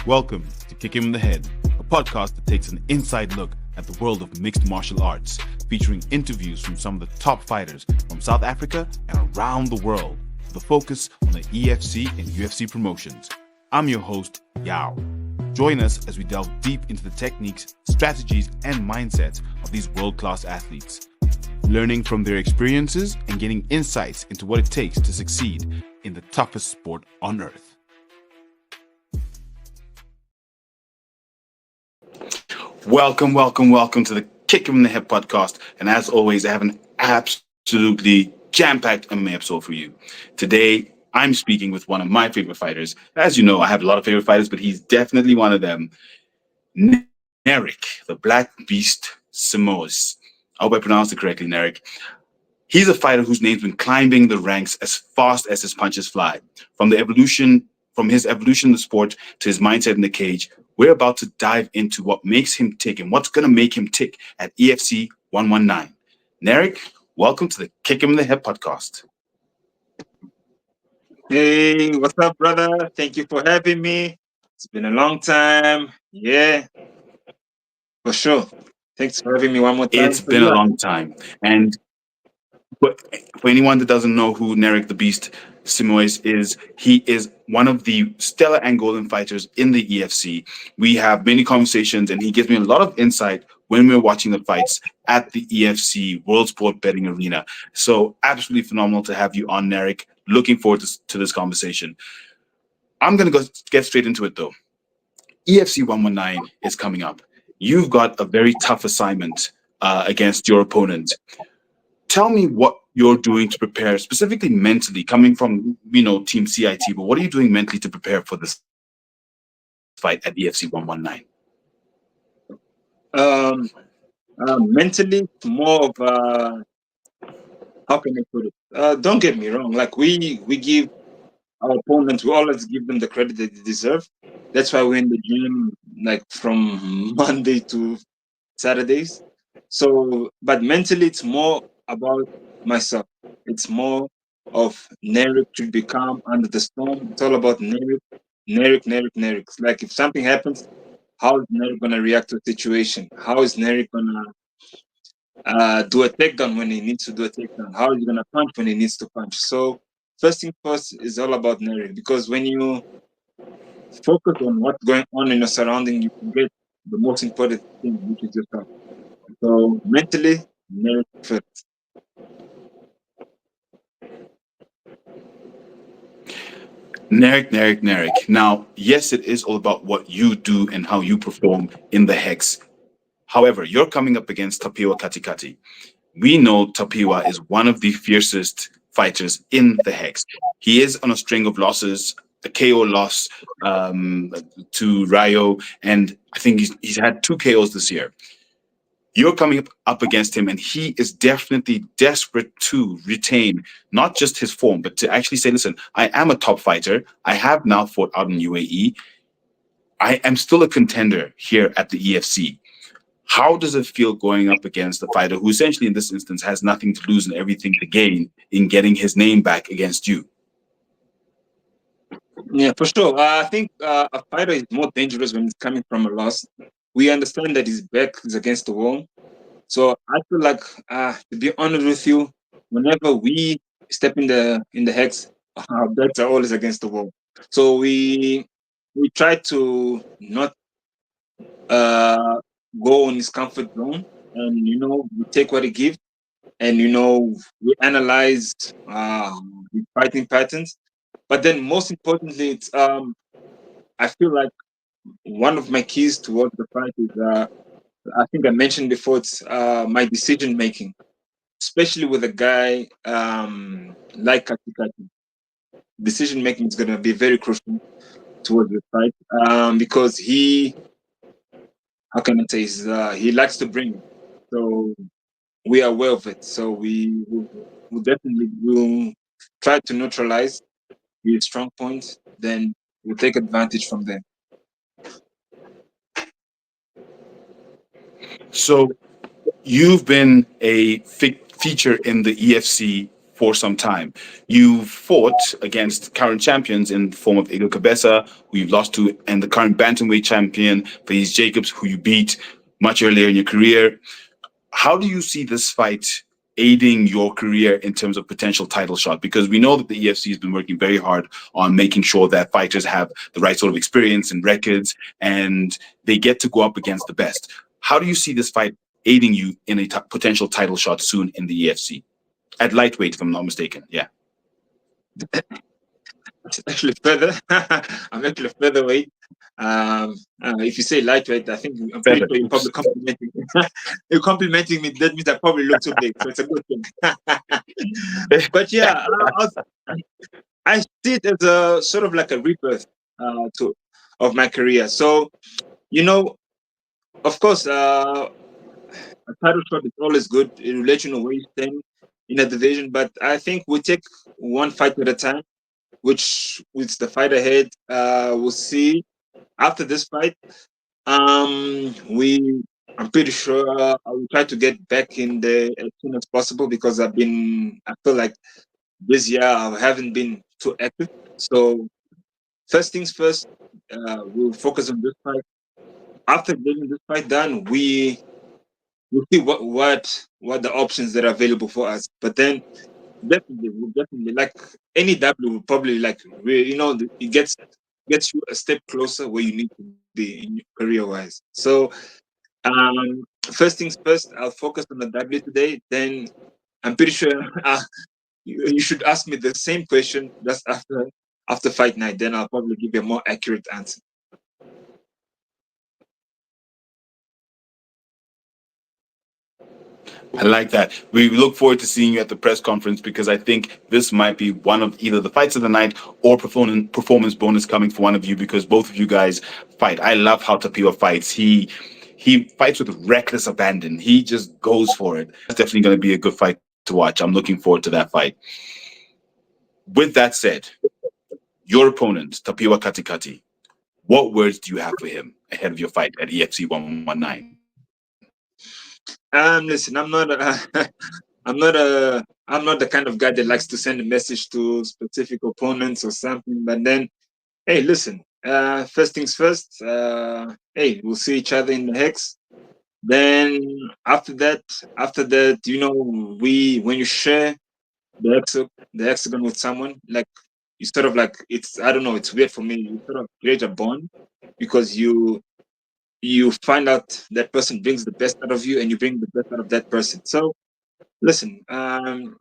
Welcome to Kick Him in the Head, a podcast that takes an inside look at the world of mixed martial arts, featuring interviews from some of the top fighters from South Africa and around the world, with a focus on the EFC and UFC promotions. I'm your host, Yao. Join us as we delve deep into the techniques, strategies, and mindsets of these world-class athletes, learning from their experiences and getting insights into what it takes to succeed in the toughest sport on earth. Welcome to the Kick Him in the Head podcast. And as always, I have an absolutely jam-packed MMA episode for you. Today, I'm speaking with one of my favorite fighters. As you know, I have a lot of favorite fighters, but he's definitely one of them. Nerik, the Black Beast Simoes. I hope I pronounced it correctly, Nerik. He's a fighter whose name's been climbing the ranks as fast as his punches fly. From his evolution in the sport to his mindset in the cage, we're about to dive into what makes him tick and what's going to make him tick at EFC119. Nerik, welcome to the Kick Him in the Head podcast. Hey, what's up, brother? Thank you for having me. It's been a long time. Yeah, for sure. Thanks for having me one more time. It's been a long time. And for anyone that doesn't know who Nerik the Beast Simoes is, he is one of the stellar Angolan fighters in the EFC. We have many conversations and he gives me a lot of insight when we're watching the fights at the EFC World Sport Betting Arena. So absolutely phenomenal to have you on, Nerik. Looking forward to this conversation. I'm going to get straight into it though. EFC 119 is coming up. You've got a very tough assignment against your opponent. Tell me what you're doing to prepare, specifically mentally, coming from, Team CIT, but what are you doing mentally to prepare for this fight at EFC 119? Mentally, more of how can I put it? Don't get me wrong. Like we give our opponents, we always give them the credit that they deserve. That's why we're in the gym like from Monday to Saturdays. So, but mentally, it's more about myself. It's more of Nerik should be calm under the storm. It's all about Nerik. Like if something happens, how is Nerik gonna react to a situation? How is Nerik gonna do a takedown when he needs to do a takedown? How is he gonna punch when he needs to punch? So first thing first is all about Nerik, because when you focus on what's going on in your surrounding, you forget the most important thing, which is yourself. So mentally, Nerik first. Nerik. Now, yes, it is all about what you do and how you perform in the Hex. However, you're coming up against Tapiwa Katikati. We know Tapiwa is one of the fiercest fighters in the Hex. He is on a string of losses, a KO loss to Rayo, and I think he's had 2 KOs this year. You're coming up against him, and he is definitely desperate to retain not just his form, but to actually say, listen, I am a top fighter. I have now fought out in UAE. I am still a contender here at the EFC. How does it feel going up against a fighter who essentially in this instance has nothing to lose and everything to gain in getting his name back against you? Yeah, for sure. I think a fighter is more dangerous when it's coming from a loss. We understand that his back is against the wall. So I feel like, to be honest with you, whenever we step in the Hex, our backs are always against the wall. So we try to not go on his comfort zone, and we take what he gives, and we analyze his fighting patterns. But then most importantly, it's I feel like one of my keys towards the fight is I think I mentioned before, it's my decision making, especially with a guy like Katikati. Decision making is going to be very crucial towards the fight, because how can I say, he likes to bring it. So we are aware of it. So we will definitely will try to neutralize his strong points. Then we'll take advantage from there. So you've been a feature in the EFC for some time. You fought against current champions in the form of Igor Cabeza, who you've lost to, and the current bantamweight champion, Faiz Jacobs, who you beat much earlier in your career. How do you see this fight aiding your career in terms of potential title shot? Because we know that the EFC has been working very hard on making sure that fighters have the right sort of experience and records, and they get to go up against the best. How do you see this fight aiding you in a potential title shot soon in the EFC? At lightweight, if I'm not mistaken. Yeah. Actually further. I'm actually featherweight. If you say lightweight, I think I'm pretty Feather. sure you're probably complimenting me. You're complimenting me. That means I probably look too big, so it's a good thing. But yeah, I see it as a sort of like a rebirth to of my career. So you know, of course, a title shot is always good. It will let you know where you stand in a division. But I think we take one fight at a time, which with the fight ahead, we'll see after this fight. We I'm pretty sure I will try to get back in there as soon as possible because I feel like this year I haven't been too active. So first things first, we'll focus on this fight. After getting this fight done, we'll see what the options that are available for us. But then definitely, we'll definitely like any W will probably like it gets you a step closer where you need to be in your career wise. So first things first, I'll focus on the W today. Then I'm pretty sure you should ask me the same question just after fight night. Then I'll probably give you a more accurate answer. I like that. We look forward to seeing you at the press conference because I think this might be one of either the fights of the night or performance bonus coming for one of you because both of you guys fight. I love how Tapia fights. He fights with reckless abandon. He just goes for it. That's definitely going to be a good fight to watch. I'm looking forward to that fight. With that said, your opponent, Tapiwa Katikati, what words do you have for him ahead of your fight at EFC 119? Listen, I'm not the kind of guy that likes to send a message to specific opponents or something. But then, hey, listen. First things first. Hey, we'll see each other in the hex. Then after that, we when you share the hexagon with someone, like you sort of like it's I don't know, it's weird for me. You sort of create a bond because you find out that person brings the best out of you and you bring the best out of that person. So listen,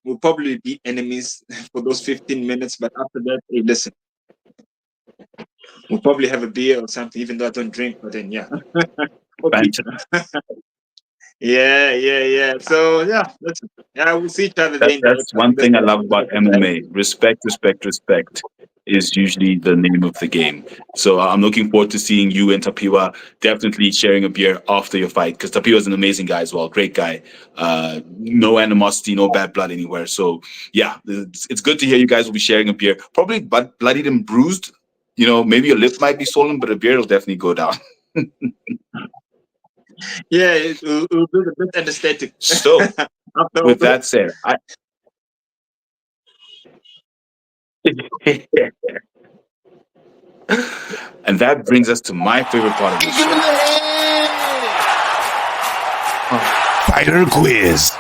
we'll probably be enemies for those 15 minutes, but after that, hey, listen, we'll probably have a beer or something, even though I don't drink, but then yeah. Or pizza. Yeah. So yeah, listen. Yeah, we'll see each other then. That's one thing I love about MMA. Respect, respect, respect is usually the name of the game. So I'm looking forward to seeing you and Tapiwa definitely sharing a beer after your fight because Tapiwa is an amazing guy as well. Great guy. No animosity, no bad blood anywhere. So yeah, it's good to hear you guys will be sharing a beer. Probably bloodied and bruised. You know, maybe your lip might be swollen, but a beer will definitely go down. Yeah, it'll be the best anesthetic. So with that said, and that brings us to my favorite part of the show. Fighter quiz.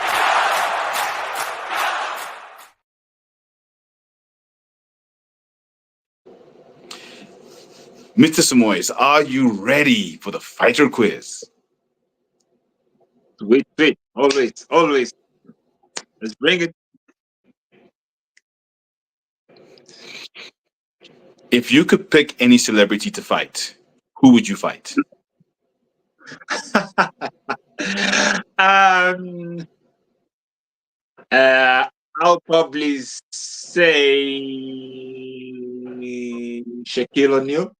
Mr. Simoes, are you ready for the fighter quiz? Wait, always. Let's bring it. If you could pick any celebrity to fight, who would you fight? um, I'll probably say Shaquille O'Neal.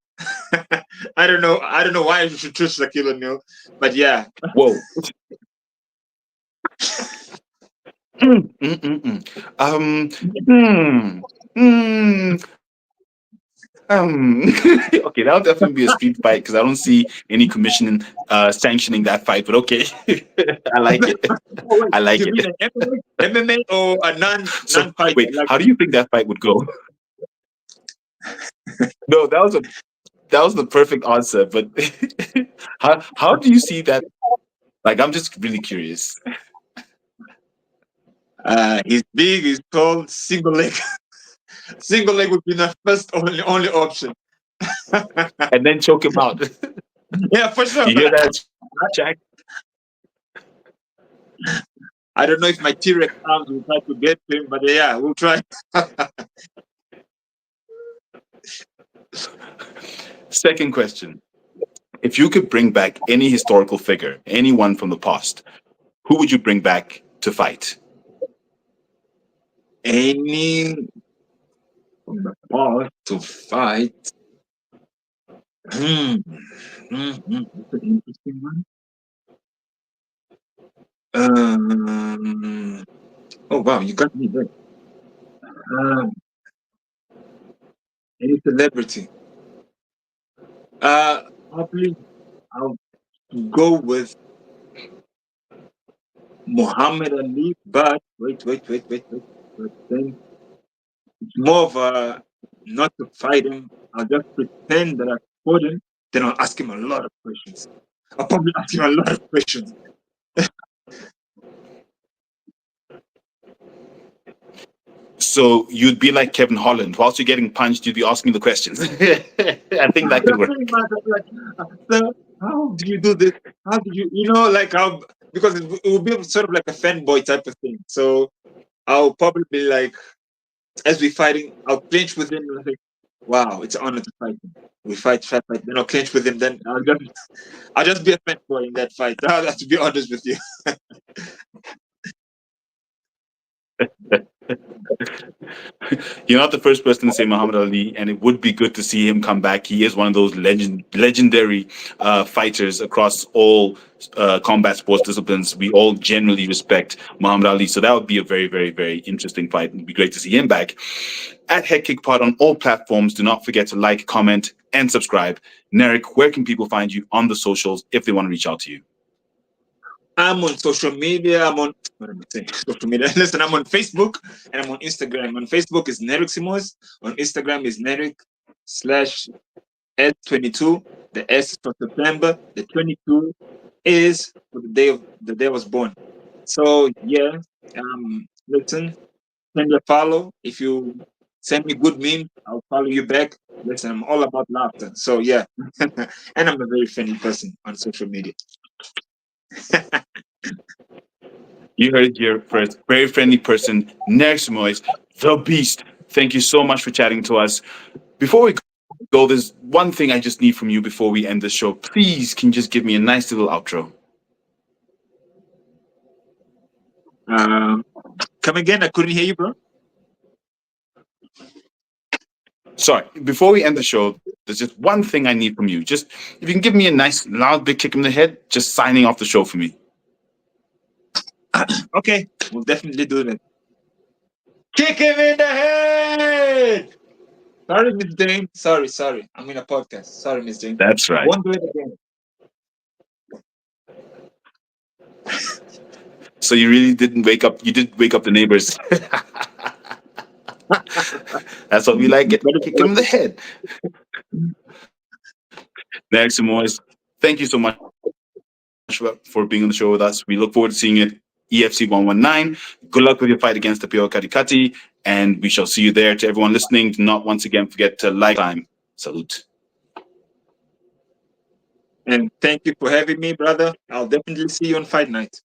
I don't know. I don't know why I should choose Shaquille O'Neal, but yeah. Whoa. Mm, mm, mm, mm. Hmm. Okay, that'll definitely be a street fight because I don't see any commission sanctioning that fight. But okay, I like it. Oh wait, I like you it. mean an MMA or a So non-fighter? wait, Like how do you think that fight would go? No, that was the perfect answer. But how do you see that? Like, I'm just really curious. he's big, he's tall, single leg. Single leg would be the first only option. And then choke him out. Yeah, for sure. You hear that, Jack? I don't know if my T-Rex arms will try to get to him, but yeah, we'll try. Second question: if you could bring back any historical figure, anyone from the past, who would you bring back to fight? Any from the past to fight. Hmm. That's an interesting one. Oh wow, you got me there. Um, any celebrity. Probably I'll go with Muhammad Ali, but wait. But then it's more of a not to fight him. I'll just pretend that I fought him. Then I'll ask him a lot of questions. I'll probably ask him a lot of questions. So you'd be like Kevin Holland. Whilst you're getting punched, you'd be asking the questions. I think that could That's pretty work. much like, so how do you do this? How did you, like how, because it would be sort of like a fanboy type of thing. So I'll probably be like, as we fighting, I'll clinch with him and I think, wow, it's an honor to fight him. We fight, then I'll clinch with him, then I'll just be a fanboy in that fight. I have to be honest with you. You're not the first person to say Muhammad Ali, and it would be good to see him come back. He is one of those legendary fighters across all combat sports disciplines. We all generally respect Muhammad Ali, so that would be a very, very, very interesting fight. It'd be great to see him back. At Head Kick Pod on all platforms. Do not forget to like, comment, and subscribe. Nerik, where can people find you on the socials if they want to reach out to you? I'm on social media. I'm on, what am I saying? Social media. Listen, I'm on Facebook and I'm on Instagram. On Facebook is Nerik Simoes. On Instagram is Nerik slash S22. The S is for September. The 22 is for the day I was born. So yeah, listen, send me a follow. If you send me good memes, I'll follow you back. Listen, I'm all about laughter. So yeah, and I'm a very friendly person on social media. You heard it here first. Very friendly person, Nerik Simoes, the beast. Thank you so much for chatting to us. Before we go, there's one thing I just need from you before we end the show. Please, can you just give me a nice little outro? Um, Come again? I couldn't hear you, bro. Sorry, before we end the show, there's just one thing I need from you. Just if you can give me a nice, loud, big kick in the head, just signing off the show for me. Okay, we'll definitely do that. Kick him in the head. Sorry, Miss Jane. Sorry. I'm in a podcast. Sorry, Miss Jane. That's right. Won't do it again. So you really didn't wake up. You did wake up the neighbors. That's what we like. Get But kick him in the head. Next, Simoes, thank you so much for being on the show with us. We look forward to seeing you at EFC119. Good luck with your fight against the Pio Katikati, and we shall see you there. To everyone listening, do not once again forget to like time. Salute. and thank you for having me, brother. I'll definitely see you on fight night.